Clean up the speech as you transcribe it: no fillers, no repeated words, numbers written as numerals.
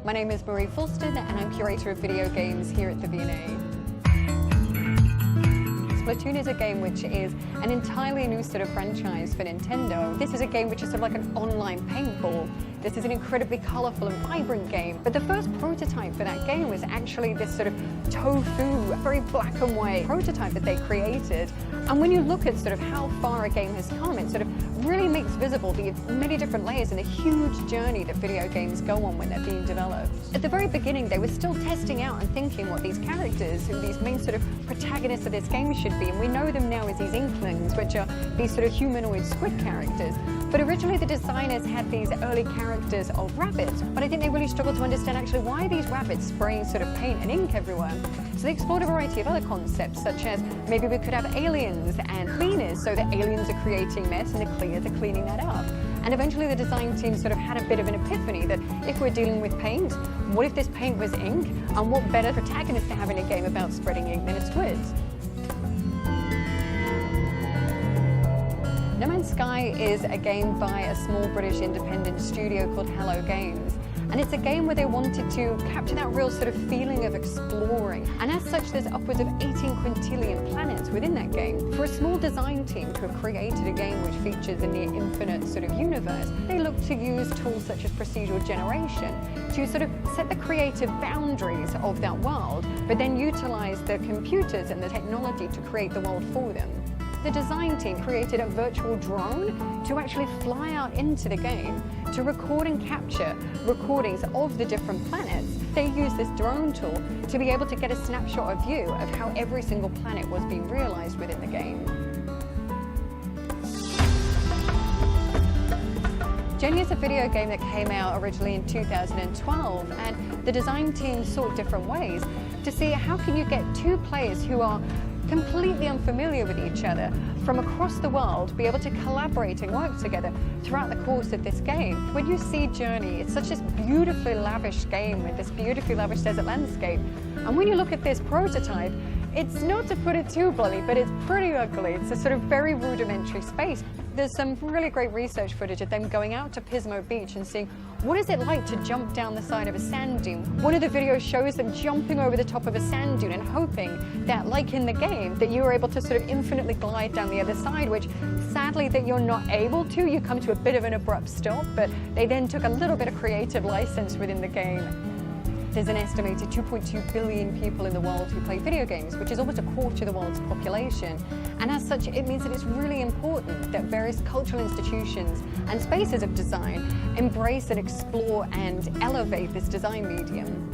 My name is Marie Fulston and I'm curator of video games here at the V&A. Splatoon is a game which is an entirely new sort of franchise for Nintendo. This is a game which is sort of like an online paintball. This is an incredibly colorful and vibrant game. But the first prototype for that game was actually this sort of tofu, very black and white prototype that they created. And when you look at sort of how far a game has come, it sort of really makes visible the many different layers and the huge journey that video games go on when they're being developed. At the very beginning, they were still testing out and thinking what these characters, who these main sort of protagonists of this game should be. And we know them now as these Inklings, which are these sort of humanoid squid characters. But originally the designers had these early characters of rabbits, but I think they really struggled to understand actually why these rabbits spraying sort of paint and ink everywhere. So they explored a variety of other concepts, such as maybe we could have aliens and cleaners, so the aliens are creating mess and the cleaners are cleaning that up. And eventually the design team sort of had a bit of an epiphany that if we're dealing with paint, what if this paint was ink? And what better protagonist to have in a game about spreading ink than a squid? No Man's Sky is a game by a small British independent studio called Hello Games. And it's a game where they wanted to capture that real sort of feeling of exploring. And as such, there's upwards of 18 quintillion planets within that game. For a small design team to have created a game which features a near infinite sort of universe, they look to use tools such as procedural generation to sort of set the creative boundaries of that world, but then utilize the computers and the technology to create the world for them. The design team created a virtual drone to actually fly out into the game to record and capture recordings of the different planets. They used this drone tool to be able to get a snapshot of view of how every single planet was being realized within the game. Jenny is a video game that came out originally in 2012, and the design team sought different ways to see how can you get two players who are completely unfamiliar with each other from across the world be able to collaborate and work together throughout the course of this game. When you see Journey, it's such this beautifully lavish game with this beautifully lavish desert landscape. And when you look at this prototype, it's not to put it too bluntly, but it's pretty ugly. It's a sort of very rudimentary space. There's some really great research footage of them going out to Pismo Beach and seeing what is it like to jump down the side of a sand dune. One of the videos shows them jumping over the top of a sand dune and hoping that, like in the game, that you are able to sort of infinitely glide down the other side, which sadly that you're not able to. You come to a bit of an abrupt stop, but they then took a little bit of creative license within the game. There's an estimated 2.2 billion people in the world who play video games, which is almost a quarter of the world's population. And as such, it means that it's really important that various cultural institutions and spaces of design embrace and explore and elevate this design medium.